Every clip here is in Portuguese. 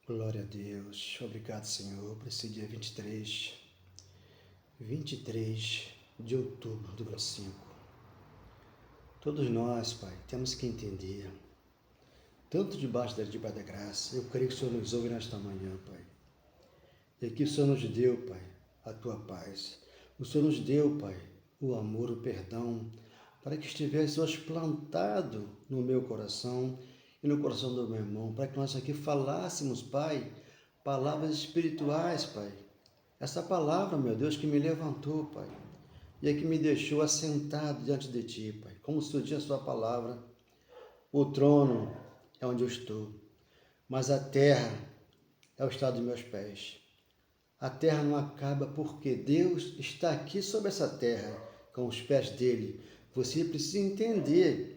Glória a Deus. Obrigado, Senhor, por esse dia 23 de outubro de 2025. Todos nós, Pai, temos que entender, tanto debaixo da graça, eu creio que o Senhor nos ouve nesta manhã, Pai. E aqui o Senhor nos deu, Pai, a Tua paz. O Senhor nos deu, Pai, o amor, o perdão, para que estivesse hoje plantado no meu coração e no coração do meu irmão, para que nós aqui falássemos, Pai, palavras espirituais, Pai. Essa palavra, meu Deus, que me levantou, Pai, e é que me deixou assentado diante de Ti, Pai, como se a Sua palavra. O trono é onde eu estou, mas a terra é o estado dos meus pés. A terra não acaba porque Deus está aqui sobre essa terra, com os pés dele. Você precisa entender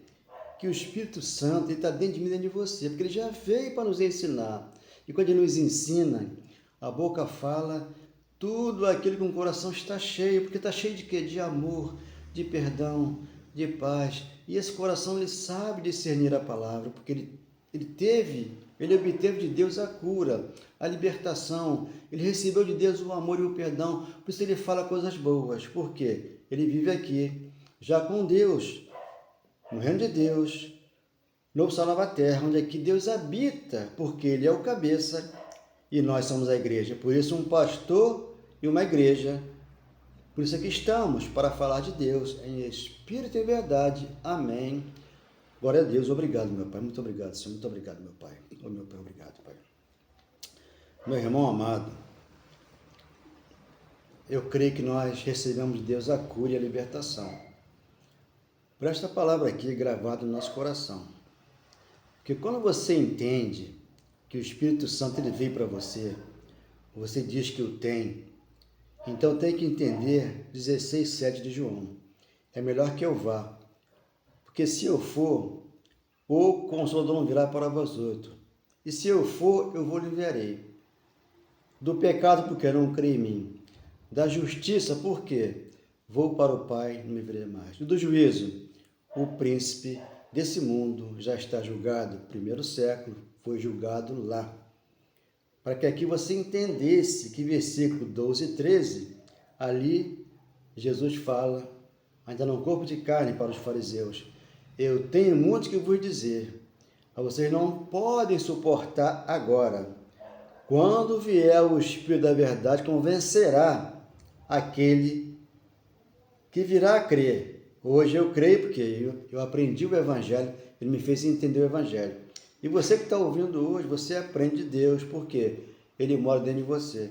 que o Espírito Santo está dentro de mim, dentro de você, porque ele já veio para nos ensinar. E quando ele nos ensina, a boca fala tudo aquilo que o coração está cheio, porque está cheio de quê? De amor, de perdão, de paz. E esse coração, ele sabe discernir a palavra, porque ele obteve de Deus a cura, a libertação, ele recebeu de Deus o amor e o perdão, por isso ele fala coisas boas. Por quê? Ele vive aqui, já com Deus, no reino de Deus, novo céu, nova terra, onde aqui Deus habita, porque ele é o cabeça e nós somos a igreja. Por isso um pastor e uma igreja. Por isso aqui estamos, para falar de Deus, em espírito e verdade. Amém. Glória a Deus. Obrigado, meu Pai. Muito obrigado, Senhor. Muito obrigado, meu Pai. Oh, meu Pai, obrigado, Pai. Meu irmão amado, eu creio que nós recebemos de Deus a cura e a libertação. Presta a palavra aqui gravada no nosso coração. Porque quando você entende que o Espírito Santo ele veio para você, você diz que o tem, então tem que entender 16:7 de João. É melhor que eu vá, porque se eu for, o Consolador não virá para vós outros. E se eu for, eu vou enviarei. Do pecado, porque não crê em mim. Da justiça, porque vou para o Pai, não me verei mais. E do juízo, o príncipe desse mundo já está julgado. Primeiro século, foi julgado lá. Para que aqui você entendesse que versículo 12 e 13, ali Jesus fala, ainda no corpo de carne para os fariseus, eu tenho muito que vos dizer, mas vocês não podem suportar agora. Quando vier o Espírito da verdade, convencerá aquele que virá a crer. Hoje eu creio porque eu aprendi o Evangelho, ele me fez entender o Evangelho. E você que está ouvindo hoje, você aprende de Deus, porque ele mora dentro de você.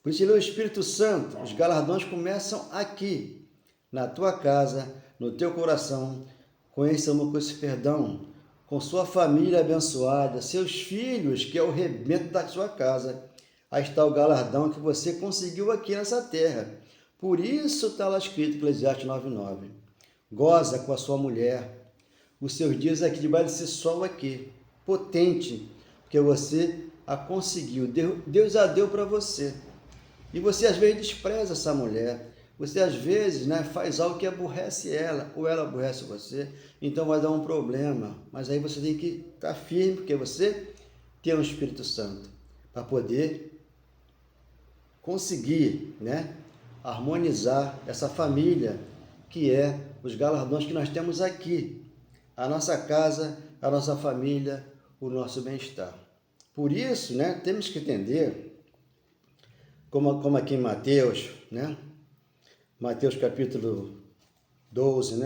Por isso ele é o Espírito Santo. Os galardões começam aqui, na tua casa, no teu coração, com esse amor, com esse perdão, com sua família abençoada, seus filhos, que é o rebento da sua casa. Aí está o galardão que você conseguiu aqui nessa terra. Por isso está lá escrito, Eclesiastes 9:9. Goza com a sua mulher, os seus dias aqui debaixo desse sol aqui, potente, porque você a conseguiu, Deus a deu para você. E você às vezes despreza essa mulher, você às vezes faz algo que aborrece ela, ou ela aborrece você, então vai dar um problema. Mas aí você tem que estar firme, porque você tem o Espírito Santo, para poder conseguir harmonizar essa família, que é os galardões que nós temos aqui, a nossa casa, a nossa família, o nosso bem-estar. Por isso, temos que entender, como aqui em Mateus, Mateus capítulo 12,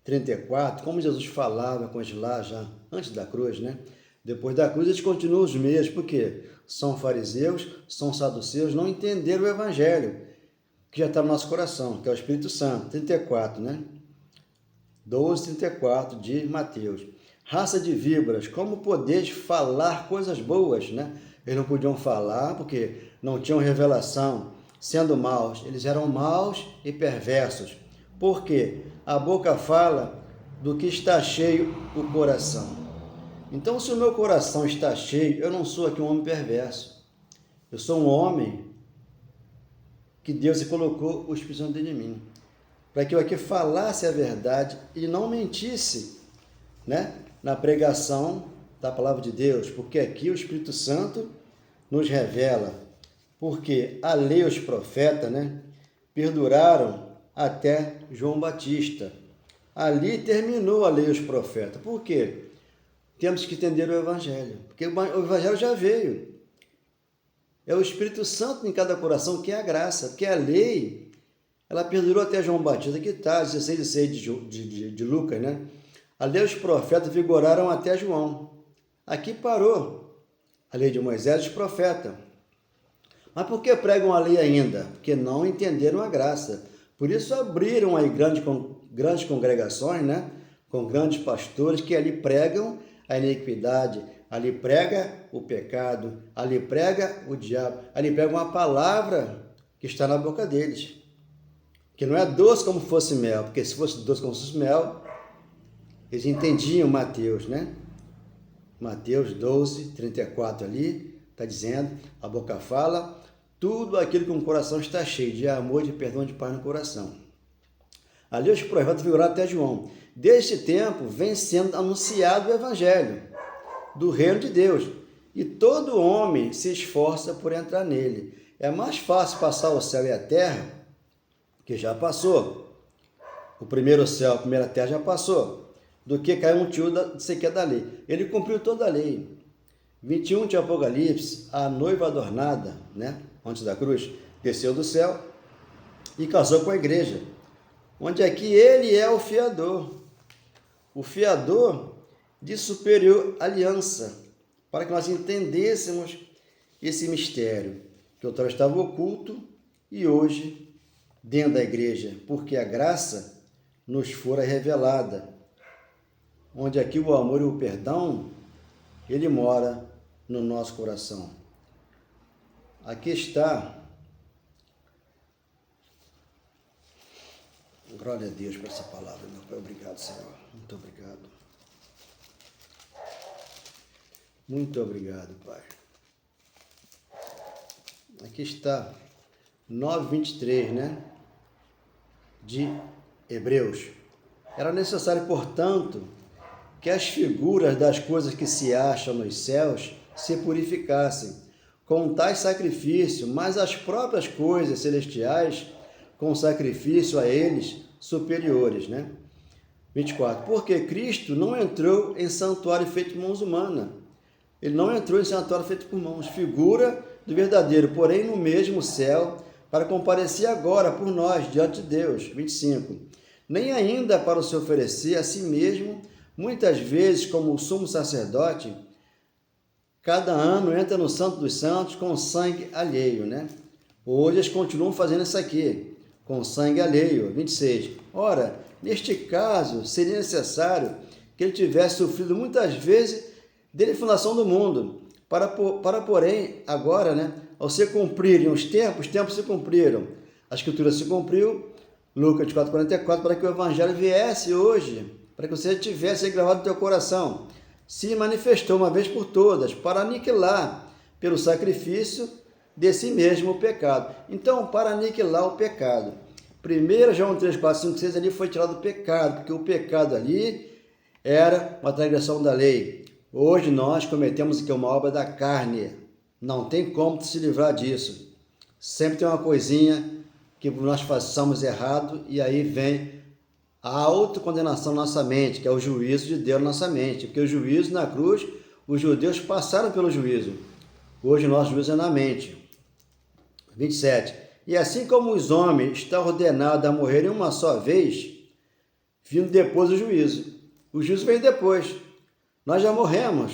34, como Jesus falava com eles lá já antes da cruz, Depois da cruz eles continuam os mesmos, porque são fariseus, são saduceus, não entenderam o Evangelho, que já está no nosso coração, que é o Espírito Santo. 34, 12, 34 de Mateus. Raça de víboras, como podeis falar coisas boas, Eles não podiam falar porque não tinham revelação, sendo maus. Eles eram maus e perversos. Por quê? A boca fala do que está cheio o coração. Então, se o meu coração está cheio, eu não sou aqui um homem perverso. Eu sou um homem que Deus colocou o Espírito Santo dentro de mim, para que eu aqui falasse a verdade e não mentisse, na pregação da palavra de Deus, porque aqui o Espírito Santo nos revela, porque a lei e os profetas, né, perduraram até João Batista. Ali terminou a lei e os profetas. Por quê? Temos que entender o Evangelho, porque o Evangelho já veio. É o Espírito Santo em cada coração que é a graça, porque a lei, ela perdurou até João Batista, que está, 16:6 de Lucas, né? A lei e os profetas vigoraram até João. Aqui parou a lei de Moisés e os profetas. Mas por que pregam a lei ainda? Porque não entenderam a graça. Por isso abriram aí grandes congregações, né? Com grandes pastores que ali pregam a iniquidade, ali prega o pecado, ali prega o diabo, ali prega uma palavra que está na boca deles. Que não é doce como fosse mel, porque se fosse doce como fosse mel, eles entendiam Mateus, né? Mateus 12:34 ali, está dizendo, a boca fala, tudo aquilo que o coração está cheio de amor, de perdão, de paz no coração. Ali os profetas figuraram até João. Desde tempo vem sendo anunciado o Evangelho do reino de Deus. E todo homem se esforça por entrar nele. É mais fácil passar o céu e a terra, que já passou. O primeiro céu, a primeira terra já passou, do que cair um tio sequer da lei. Ele cumpriu toda a lei. 21 de Apocalipse, a noiva adornada, né, antes da cruz, desceu do céu e casou com a igreja, onde aqui ele é o fiador de superior aliança, para que nós entendêssemos esse mistério, que outrora estava oculto e hoje dentro da igreja, porque a graça nos fora revelada, onde aqui o amor e o perdão, ele mora no nosso coração. Aqui está. Glória a Deus por essa palavra, meu Pai. Obrigado, Senhor. Muito obrigado. Muito obrigado, Pai. Aqui está 9:23, né? De Hebreus. Era necessário, portanto, que as figuras das coisas que se acham nos céus se purificassem com tais sacrifício, mas as próprias coisas celestiais com sacrifício a eles superiores, né? 24. Porque Cristo não entrou em santuário feito por mãos humanas. Ele não entrou em santuário feito por mãos, figura do verdadeiro, porém no mesmo céu, para comparecer agora por nós diante de Deus. 25. Nem ainda para se oferecer a si mesmo, muitas vezes como o sumo sacerdote, cada ano entra no Santo dos Santos com sangue alheio, né? Hoje eles continuam fazendo isso aqui, com sangue alheio. 26. Ora, neste caso, seria necessário que ele tivesse sofrido muitas vezes desde a fundação do mundo, para porém, agora, né, ao se cumprirem os tempos se cumpriram. A Escritura se cumpriu, Lucas 4:44, para que o Evangelho viesse hoje, para que você tivesse gravado no teu coração. Se manifestou uma vez por todas, para aniquilar pelo sacrifício de si mesmo o pecado. Então, para aniquilar o pecado. 1 João 3:4-5-6 ali foi tirado o pecado, porque o pecado ali era uma transgressão da lei. Hoje nós cometemos aqui uma obra da carne. Não tem como se livrar disso. Sempre tem uma coisinha que nós façamos errado e aí vem a autocondenação na nossa mente, que é o juízo de Deus na nossa mente. Porque o juízo na cruz, os judeus passaram pelo juízo. Hoje o nosso juízo é na mente. 27. E assim como os homens estão ordenados a morrerem uma só vez, vindo depois o juízo. O juízo vem depois. Nós já morremos.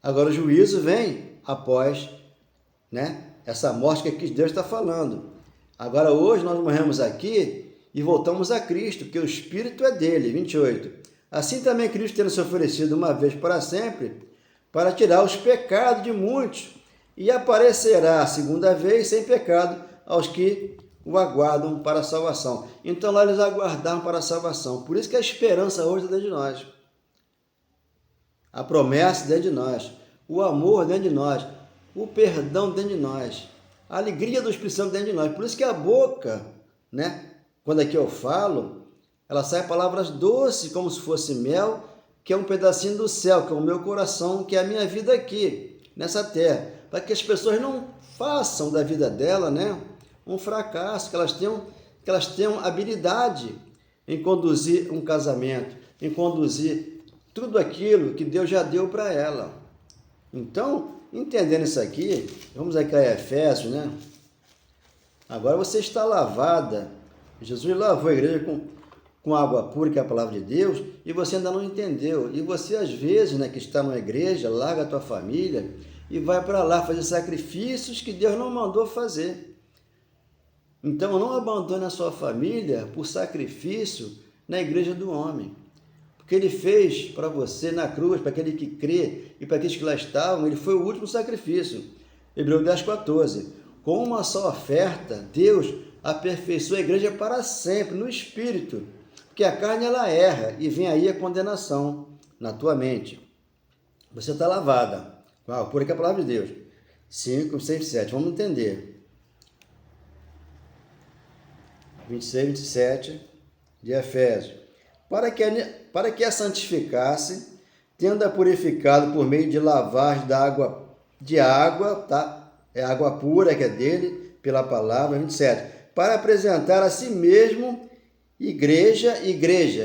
Agora o juízo vem após, né, essa morte que aqui Deus está falando. Agora hoje nós morremos aqui e voltamos a Cristo, porque o Espírito é dele. 28. Assim também Cristo tendo se oferecido uma vez para sempre, para tirar os pecados de muitos, e aparecerá a segunda vez sem pecado aos que o aguardam para a salvação. Então lá eles aguardaram para a salvação. Por isso que a esperança hoje é dentro de nós. A promessa dentro de nós. O amor dentro de nós. O perdão dentro de nós. A alegria do Espírito Santo dentro de nós. Por isso que a boca, né? Quando aqui eu falo, ela sai palavras doces, como se fosse mel, que é um pedacinho do céu, que é o meu coração, que é a minha vida aqui, nessa terra, para que as pessoas não façam da vida dela, né, um fracasso, que elas tenham habilidade em conduzir um casamento, em conduzir tudo aquilo que Deus já deu para ela. Então, entendendo isso aqui, vamos aqui a Efésios, né? Agora você está lavada. Jesus lavou a igreja com água pura, que é a palavra de Deus, e você ainda não entendeu. E você, às vezes, né, que está numa igreja, larga a tua família e vai para lá fazer sacrifícios que Deus não mandou fazer. Então, não abandone a sua família por sacrifício na igreja do homem. Porque ele fez para você na cruz, para aquele que crê e para aqueles que lá estavam, ele foi o último sacrifício. Hebreus 10:14. Com uma só oferta, Deus aperfeiçoa a igreja para sempre, no espírito. Porque a carne, ela erra e vem aí a condenação na tua mente. Você está lavada. Por aqui a palavra de Deus. 5, 6, 7. Vamos entender. 26, 27 de Efésios. Para que a santificasse, tendo-a purificado por meio de lavagem de água, tá? É água pura que é dele, pela palavra. 27. Para apresentar a si mesmo igreja,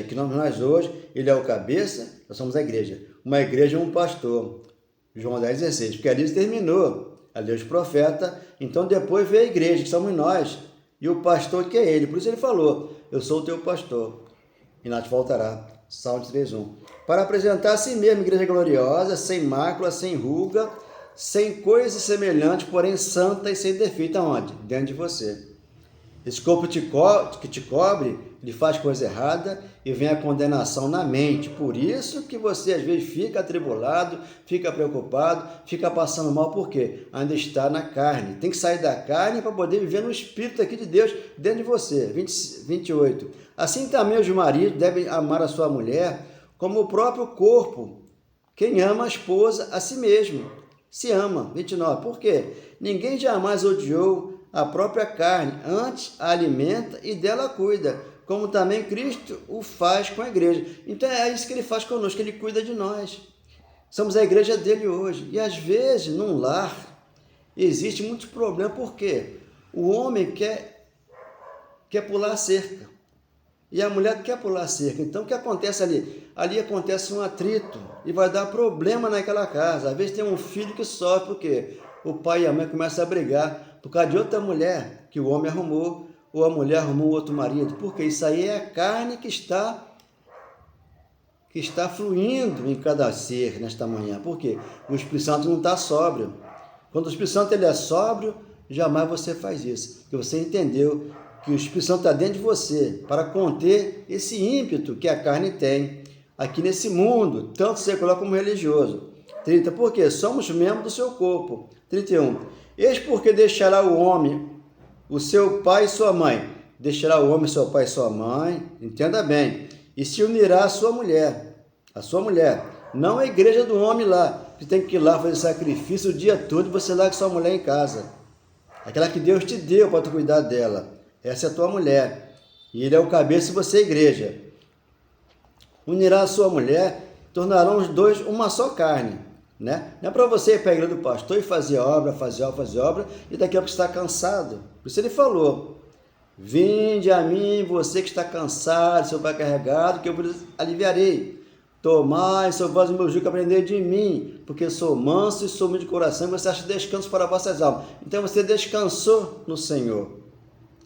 que nós hoje, ele é o cabeça, nós somos a igreja. Uma igreja é um pastor. João 10,16. Porque ali terminou, ali os profetas, então depois veio a igreja, que somos nós, e o pastor que é ele. Por isso ele falou, eu sou o teu pastor, e nada te faltará. Salmo 3:1. Para apresentar a si mesmo igreja gloriosa, sem mácula, sem ruga, sem coisa semelhante, porém santa e sem defeito. Aonde? Dentro de você. Esse corpo que te cobre, ele faz coisa errada e vem a condenação na mente. Por isso que você às vezes fica atribulado, fica preocupado, fica passando mal, porque ainda está na carne. Tem que sair da carne para poder viver no Espírito aqui de Deus dentro de você. 28. Assim também os maridos devem amar a sua mulher como o próprio corpo. Quem ama a esposa a si mesmo se ama. 29. Por quê? Ninguém jamais odiou a própria carne, antes a alimenta e dela cuida, como também Cristo o faz com a igreja. Então é isso que ele faz conosco, ele cuida de nós. Somos a igreja dele hoje. E às vezes, num lar, existe muitos problemas, porque o homem quer pular a cerca e a mulher quer pular a cerca. Então o que acontece ali? Ali acontece um atrito e vai dar problema naquela casa. Às vezes tem um filho que sofre, porque o pai e a mãe começam a brigar por causa de outra mulher que o homem arrumou, ou a mulher arrumou outro marido. Porque isso aí é a carne que está fluindo em cada ser nesta manhã. Por quê? O Espírito Santo não está sóbrio. Quando o Espírito Santo ele é sóbrio, jamais você faz isso. Porque você entendeu que o Espírito Santo está dentro de você para conter esse ímpeto que a carne tem aqui nesse mundo, tanto secular como religioso. 30. Porque somos membros do seu corpo. 31. Eis porque deixará o homem o seu pai e sua mãe. Deixará o homem seu pai e sua mãe, entenda bem, e se unirá à sua mulher. A sua mulher. Não a igreja do homem lá, que tem que ir lá fazer sacrifício o dia todo e você larga sua mulher em casa. Aquela que Deus te deu para tu cuidar dela. Essa é a tua mulher. E ele é o cabeça e você é a igreja. Unirá a sua mulher, tornarão os dois uma só carne. Né? Não é para você ir para a igreja do pastor e fazer obra, e daqui a pouco está cansado. Por isso ele falou, vinde a mim, você que está cansado, sobrecarregado, que eu vos aliviarei. Tomai sobre vós o meu jugo, aprendei de mim, porque sou manso e sou humilde de coração, e você acha descanso para vossas almas. Então você descansou no Senhor.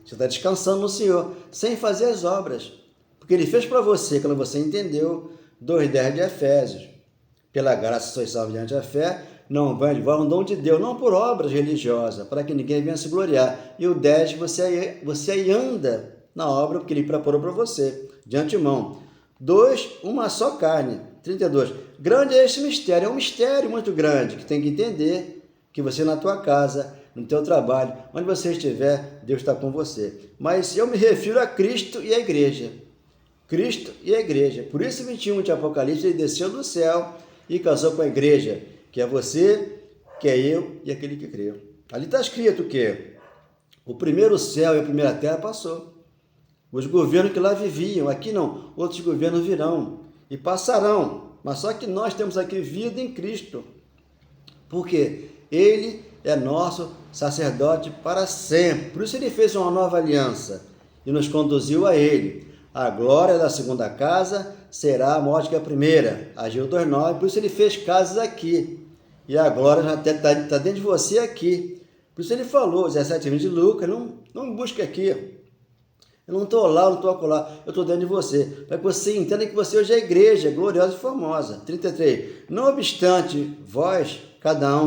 Você está descansando no Senhor, sem fazer as obras. Porque ele fez para você, quando você entendeu, 2:10 de Efésios. Pela graça sois salvos mediante a fé, não vem de vós um dom de Deus, não por obras religiosas, para que ninguém venha se gloriar. E o 10, você aí anda na obra que ele preparou para você, de antemão. 2, uma só carne. 32. Grande é este mistério, é um mistério muito grande, que tem que entender que você na tua casa, no teu trabalho, onde você estiver, Deus está com você. Mas eu me refiro a Cristo e a igreja. Cristo e a igreja. Por isso, 21 de Apocalipse, ele desceu do céu e casou com a igreja, que é você, que é eu e aquele que creu. Ali está escrito que o primeiro céu e a primeira terra passou. Os governos que lá viviam, aqui não, outros governos virão e passarão. Mas só que nós temos aqui vida em Cristo. Porque Ele é nosso sacerdote para sempre. Por isso Ele fez uma nova aliança e nos conduziu a Ele. A glória da segunda casa será maior que a primeira. Ageu 2:9. Por isso Ele fez casas aqui. E a glória já está dentro de você aqui. Por isso Ele falou, 17:20 de Lucas, não me busque aqui. Eu não estou lá, eu não estou acolá, eu estou dentro de você. Para que você entenda que você hoje é igreja, gloriosa e formosa. 33. Não obstante, vós, cada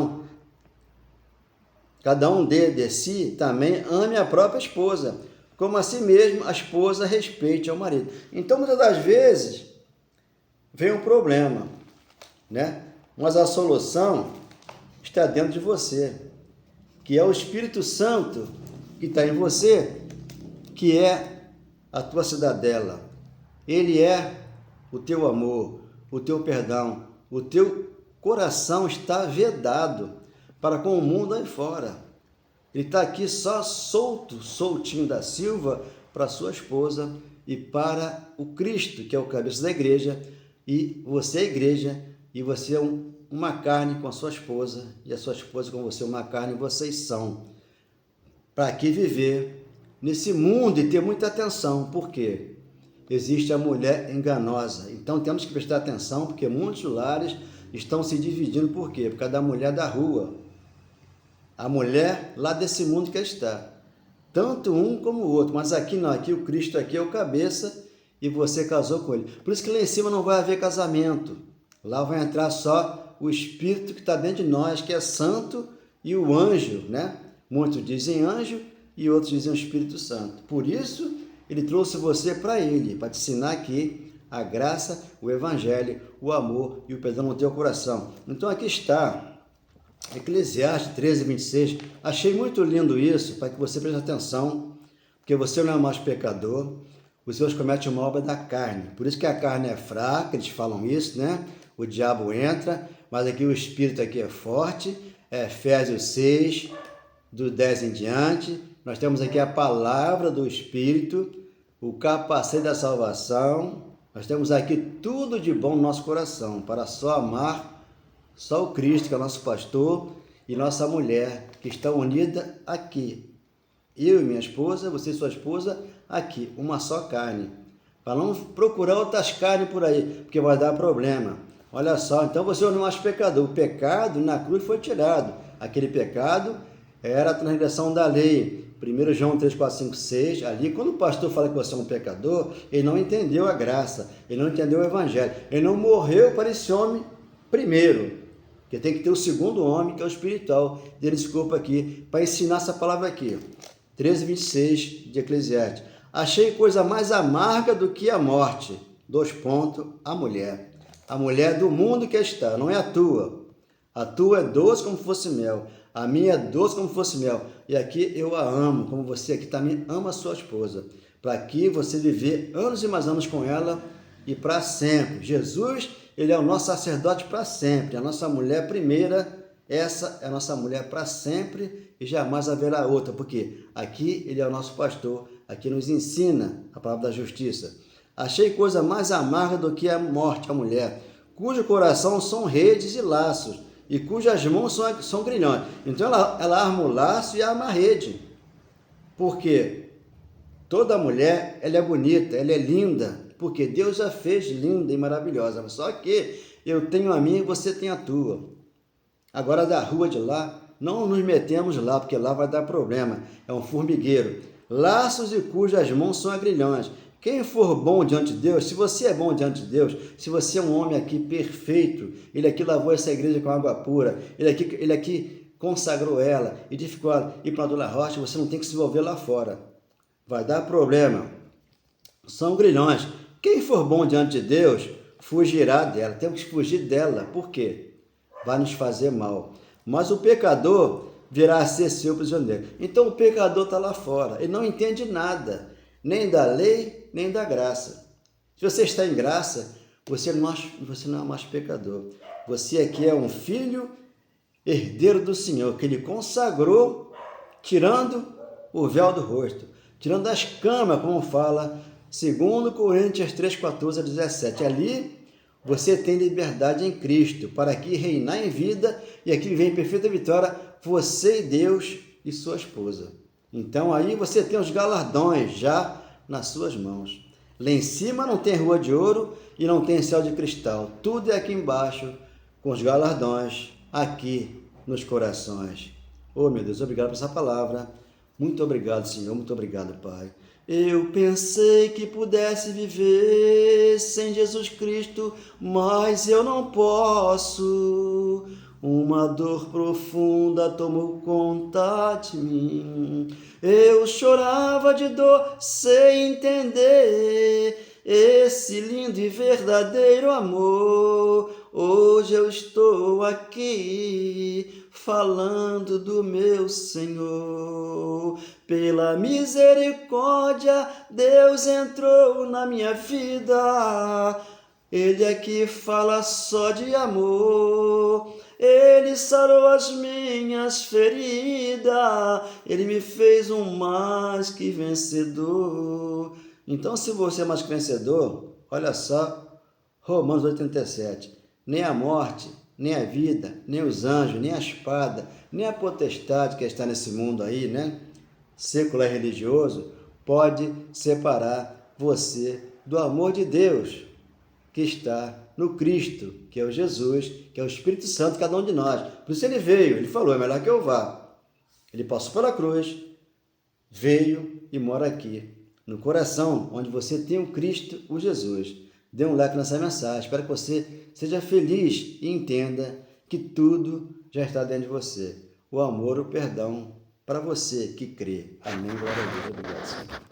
um de si, também ame a própria esposa, como a si mesmo a esposa respeite ao marido. Então, muitas das vezes, vem um problema, né? Mas a solução está dentro de você, que é o Espírito Santo que está em você, que é a tua cidadela. Ele é o teu amor, o teu perdão, o teu coração está vedado para com o mundo aí fora. Ele está aqui só soltinho da Silva para sua esposa e para o Cristo, que é o cabeça da igreja, e você é a igreja, e você é uma carne com a sua esposa, e a sua esposa com você é uma carne, e vocês são. Para aqui viver nesse mundo e ter muita atenção, porque existe a mulher enganosa. Então temos que prestar atenção, porque muitos lares estão se dividindo. Por quê? Por causa da mulher da rua. A mulher lá desse mundo que está. Tanto um como o outro. Mas aqui não, aqui o Cristo aqui é o cabeça e você casou com ele. Por isso que lá em cima não vai haver casamento. Lá vai entrar só o Espírito que está dentro de nós, que é santo, e o anjo, né? Muitos dizem anjo e outros dizem o Espírito Santo. Por isso, ele trouxe você para ele, para te ensinar aqui a graça, o evangelho, o amor e o perdão no teu coração. Então aqui está, Eclesiastes 13:26. Achei muito lindo isso, para que você preste atenção, porque você não é mais pecador, os seus cometem uma obra da carne. Por isso que a carne é fraca, eles falam isso, né? O diabo entra, mas aqui o Espírito aqui é forte. Efésios 6, do 10 em diante. Nós temos aqui a palavra do Espírito, o capacete da salvação. Nós temos aqui tudo de bom no nosso coração, para só amar só o Cristo, que é o nosso pastor, e nossa mulher, que está unida aqui. Eu e minha esposa, você e sua esposa, aqui, uma só carne. Para não procurar outras carnes por aí, porque vai dar problema. Olha só, então você não é mais pecador. O pecado na cruz foi tirado. Aquele pecado era a transgressão da lei. 1 João 3, 4, 5, 6, ali, quando o pastor fala que você é um pecador, ele não entendeu a graça, ele não entendeu o evangelho, ele não morreu para esse homem primeiro, porque tem que ter o segundo homem, que é o espiritual. Ele desculpa aqui, para ensinar essa palavra aqui, 13:26 de Eclesiastes. Achei coisa mais amarga do que a morte, a mulher. A mulher do mundo que está, não é a tua. A tua é doce como fosse mel. A minha é doce como fosse mel. E aqui eu a amo, como você aqui também ama a sua esposa. Para aqui você viver anos e mais anos com ela e para sempre. Jesus, ele é o nosso sacerdote para sempre. A nossa mulher primeira, essa é a nossa mulher para sempre e jamais haverá outra. Porque aqui ele é o nosso pastor, aqui nos ensina a palavra da justiça. Achei coisa mais amarga do que a morte, a mulher, cujo coração são redes e laços, e cujas mãos são grilhões. Então ela arma o laço e arma a rede. Porque toda mulher, ela é bonita, ela é linda, porque Deus a fez linda e maravilhosa. Só que eu tenho a minha e você tem a tua. Agora da rua de lá, não nos metemos lá, porque lá vai dar problema. É um formigueiro. Laços e cujas mãos são agrilhões. Quem for bom diante de Deus, se você é bom diante de Deus, se você é um homem aqui perfeito, ele aqui lavou essa igreja com água pura, ele aqui consagrou ela, edificou ela e plantou na rocha, você não tem que se envolver lá fora. Vai dar problema. São grilhões. Quem for bom diante de Deus, fugirá dela. Temos que fugir dela. Por quê? Vai nos fazer mal. Mas o pecador virá a ser seu prisioneiro. Então o pecador está lá fora. Ele não entende nada, nem da lei, nem da graça. Se você está em graça, você não é mais pecador. Você aqui é um filho herdeiro do Senhor, que ele consagrou, tirando o véu do rosto, tirando as camas, como fala 2 Coríntios 3, 14 a 17. Ali, você tem liberdade em Cristo para aqui reinar em vida e aqui viver em perfeita vitória, você e Deus e sua esposa. Então aí você tem os galardões já nas suas mãos. Lá em cima não tem rua de ouro e não tem céu de cristal. Tudo é aqui embaixo com os galardões aqui nos corações. Oh, meu Deus, obrigado por essa palavra. Muito obrigado, Senhor. Muito obrigado, Pai. Eu pensei que pudesse viver sem Jesus Cristo, mas eu não posso. Uma dor profunda tomou conta de mim. Eu chorava de dor sem entender esse lindo e verdadeiro amor. Hoje eu estou aqui falando do meu Senhor. Pela misericórdia, Deus entrou na minha vida. Ele aqui fala só de amor. Ele sarou as minhas feridas. Ele me fez um mais que vencedor. Então, se você é mais que vencedor, olha só, Romanos 8,37. Nem a morte, nem a vida, nem os anjos, nem a espada, nem a potestade que está nesse mundo aí, né? Secular religioso, pode separar você do amor de Deus que está no Cristo, que é o Jesus, que é o Espírito Santo, cada um de nós. Por isso ele veio, ele falou, é melhor que eu vá. Ele passou pela cruz, veio e mora aqui, no coração, onde você tem o Cristo, o Jesus. Dê um like nessa mensagem, espero que você seja feliz e entenda que tudo já está dentro de você. O amor, o perdão, para você que crê. Amém, glória a Deus. Obrigado, Senhor.